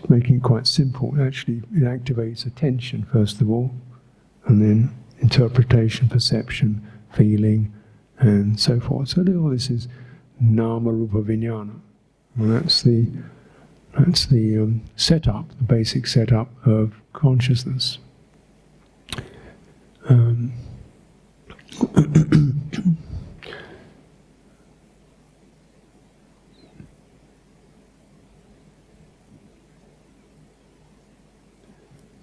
making it quite simple. Actually, it activates attention, first of all, and then interpretation, perception, feeling, and so forth. So all this is nama rupa vijnana. Well, that's the setup, the basic setup of consciousness. And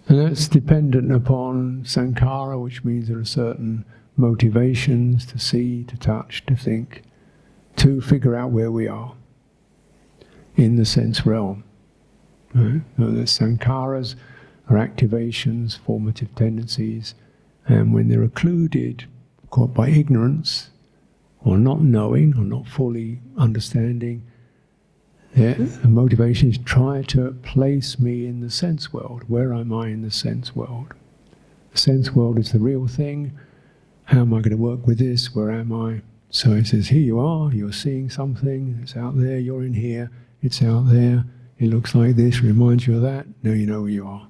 that's dependent upon sankhara, which means there are certain motivations to see, to touch, to think, to figure out where we are in the sense realm. Right? So the sankharas are activations, formative tendencies, and when they're occluded, caught by ignorance, or not knowing, or not fully understanding, the motivation is try to place me in the sense world. Where am I in the sense world? The sense world is the real thing. How am I going to work with this? Where am I? So it says, here you are, you're seeing something, it's out there, you're in here, it's out there, it looks like this, reminds you of that, now you know where you are.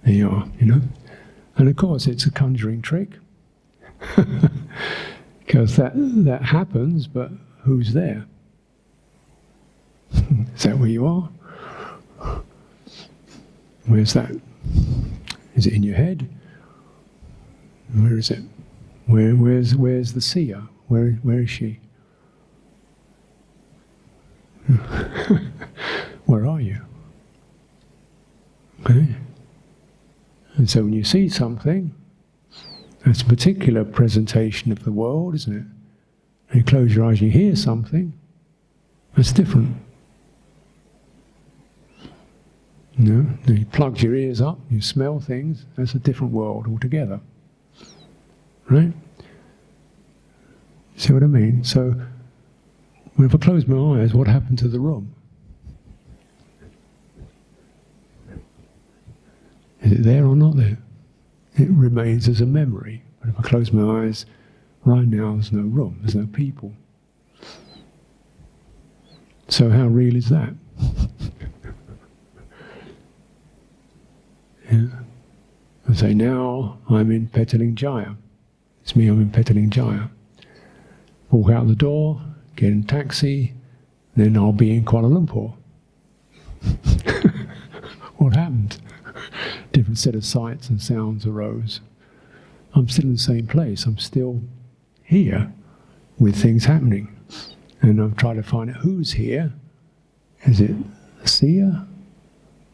There you are, And of course it's a conjuring trick, because that happens, but who's there? Is that where you are? Where's that? Is it in your head? Where is it? Where's the seer? Where is she? Where are you? Okay. And so when you see something, that's a particular presentation of the world, isn't it? And you close your eyes and you hear something, that's different. You plug your ears up, you smell things, that's a different world altogether. Right? See what I mean? So, if I close my eyes, what happened to the room? Is it there or not there? It remains as a memory. But if I close my eyes, right now there's no room, there's no people. So how real is that? Yeah. I say, now I'm in Petaling It's me, I'm in Petaling Walk out the door, get in a taxi, then I'll be in Kuala Lumpur. What happened? Different set of sights and sounds arose. I'm still in the same place, I'm still here with things happening. And I'm trying to find out who's here. Is it a seer?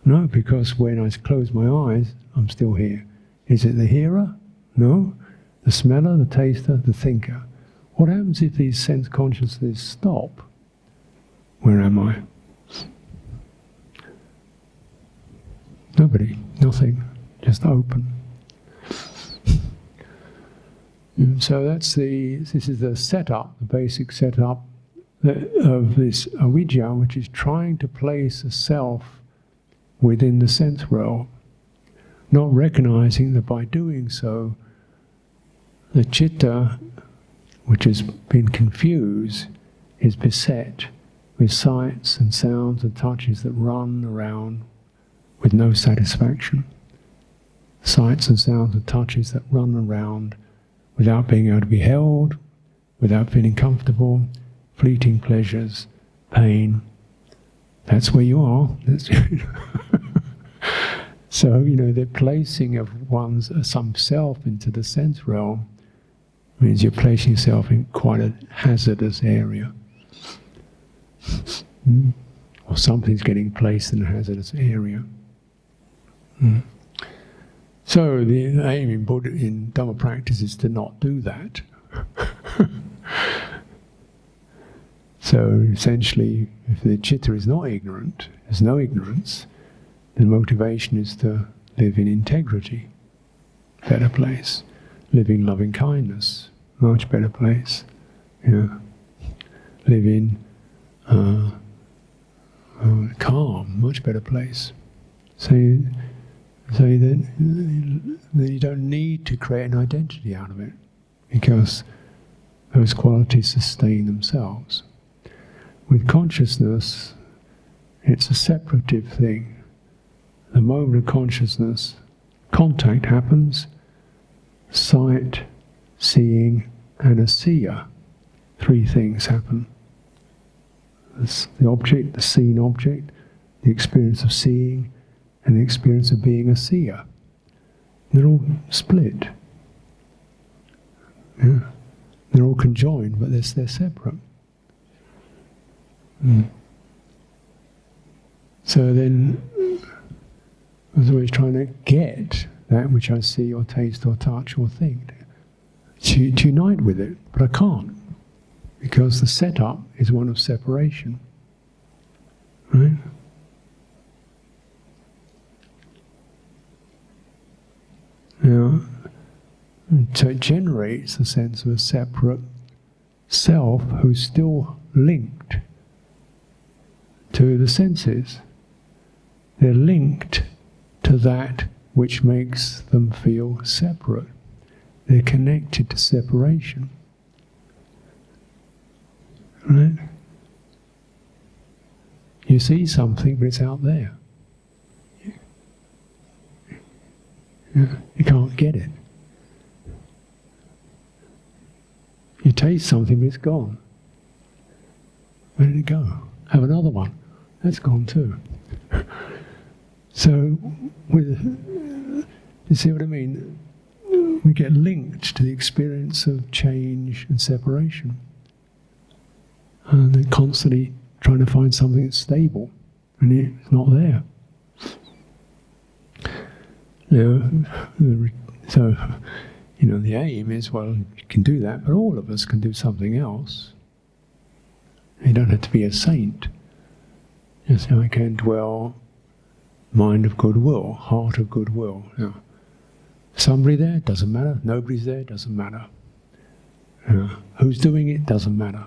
No, because when I close my eyes, I'm still here. Is it the hearer? No. The smeller, the taster, the thinker. What happens if these sense consciousnesses stop? Where am I? Nobody, nothing, just open. And so this is the setup, the basic setup of this avidya, which is trying to place a self within the sense realm, not recognizing that by doing so, the citta, which has been confused, is beset with sights and sounds and touches that run around with no satisfaction. Sights and sounds and touches that run around without being able to be held, without feeling comfortable, fleeting pleasures, pain. That's where you are. So, the placing of some self into the sense realm means you're placing yourself in quite a hazardous area. Or something's getting placed in a hazardous area. So the aim in Dhamma practice is to not do that. So essentially, if the citta is not ignorant, there's no ignorance, the motivation is to live in integrity, better place. Live in loving kindness, much better place. Yeah. Live in calm, much better place. So that you don't need to create an identity out of it, because those qualities sustain themselves. With consciousness, it's a separative thing. The moment of consciousness, contact happens, sight, seeing, and a seer. Three things happen. The object, the seen object, the experience of seeing, and the experience of being a seer. They're all split. Yeah. They're all conjoined, but they're separate. So then, I was always trying to get that which I see or taste or touch or think, to unite with it, but I can't, because the setup is one of separation. Right? Now, so it generates a sense of a separate self who's still linked to the senses. They're linked to that which makes them feel separate. They're connected to separation. Right? You see something, but it's out there. You can't get it. You taste something, but it's gone. Where did it go? Have another one. That's gone too. So, you see what I mean? We get linked to the experience of change and separation. And then constantly trying to find something that's stable, and it's not there. So, the aim is, well, you can do that, but all of us can do something else. You don't have to be a saint. Just I can dwell, mind of goodwill, heart of goodwill. Somebody there, doesn't matter. Nobody's there, doesn't matter. Who's doing it, doesn't matter.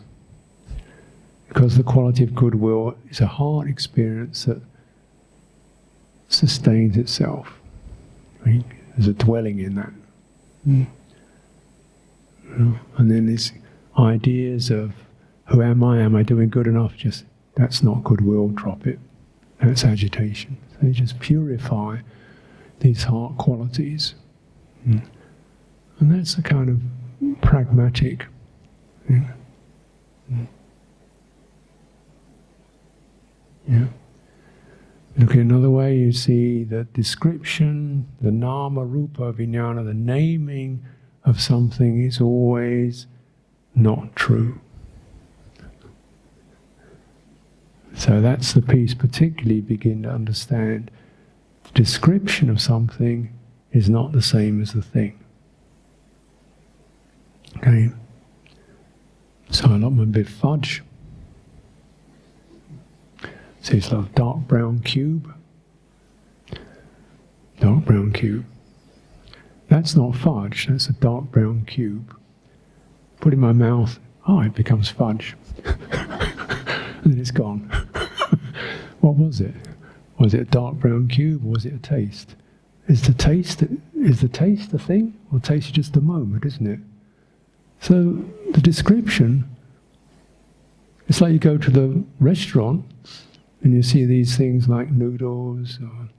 Because the quality of goodwill is a heart experience that sustains itself. There's a dwelling in that. And then there's ideas of, who am I doing good enough? That's not goodwill, drop it. That's agitation. So you just purify these heart qualities. And that's a kind of pragmatic. Look at another way, you see the description, the nama, rupa, vijnana, the naming of something is always not true. So that's the piece particularly begin to understand. The description of something is not the same as the thing. Okay? So I like my bit of fudge. See this little dark brown cube? Dark brown cube. That's not fudge, that's a dark brown cube. Put it in my mouth, it becomes fudge. And then it's gone. What was it? Was it a dark brown cube, or was it a taste? Is the taste the thing? Or taste is just a moment, isn't it? So the description, it's like you go to the restaurant and you see these things like noodles, or,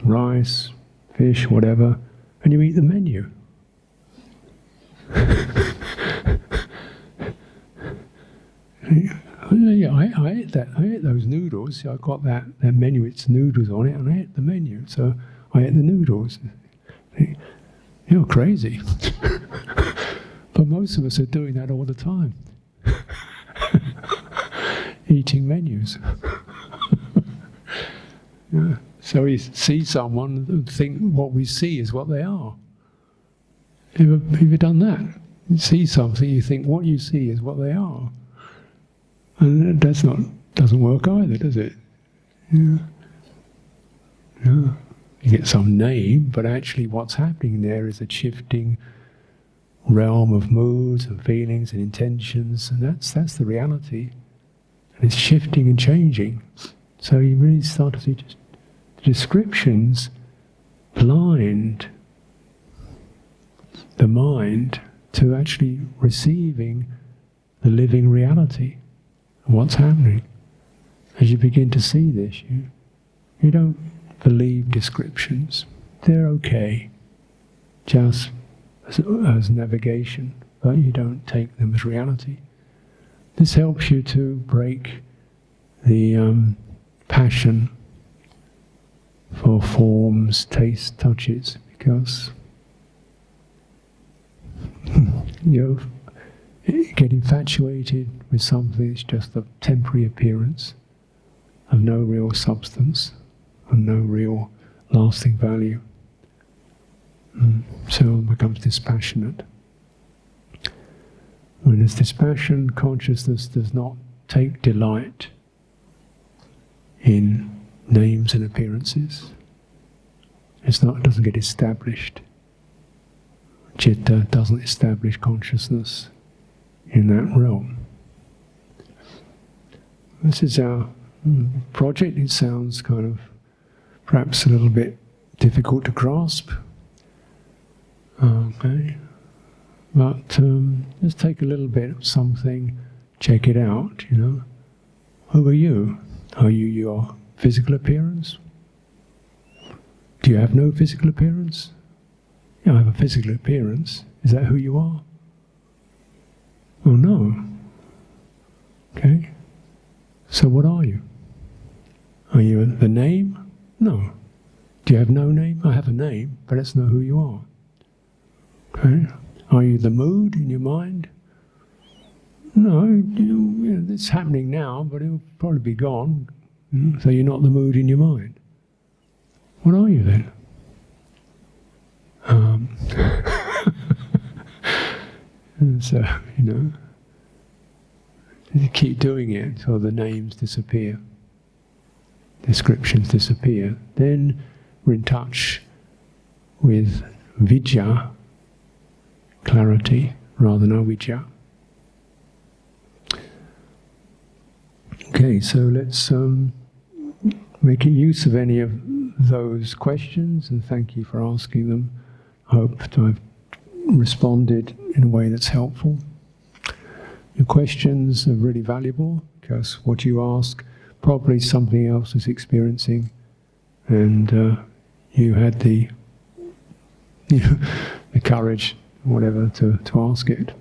rice, fish, whatever, and you eat the menu. Yeah, I ate that. I ate those noodles. I got that menu. It's noodles on it, and I ate the menu. So I ate the noodles. You're crazy. But most of us are doing that all the time. Eating menus. Yeah. So we see someone and think what we see is what they are. Have you done that? You see something, you think what you see is what they are. And doesn't work either, does it? Yeah. Yeah. You get some name, but actually what's happening there is a shifting realm of moods and feelings and intentions, and that's the reality. And it's shifting and changing. So you really start to see just the descriptions blind the mind to actually receiving the living reality and what's happening. As you begin to see this, you don't believe descriptions. They're okay, just as navigation, but you don't take them as reality. This helps you to break the passion for forms, taste, touches, because you get infatuated with something that's just a temporary appearance of no real substance, of no real lasting value. So it becomes dispassionate. When there's dispassion, consciousness does not take delight in names and appearances. It doesn't get established. Citta doesn't establish consciousness in that realm. This is our project. It sounds kind of perhaps a little bit difficult to grasp. Okay. But let's take a little bit of something, check it out, Who are you? Are you your physical appearance? Do you have no physical appearance? Yeah, I have a physical appearance. Is that who you are? Oh no. Okay. So what are you? Are you the name? No. Do you have no name? I have a name, but that's not who you are. Okay. Are you the mood in your mind? No, it's happening now, but it'll probably be gone. So you're not the mood in your mind. What are you then? So, you keep doing it until the names disappear, descriptions disappear. Then we're in touch with vidya, clarity, rather than avidya. Okay, so let's make use of any of those questions, and thank you for asking them. I hope to have responded in a way that's helpful. Your questions are really valuable, because what you ask probably something else is experiencing, and you had the courage, whatever, to ask it.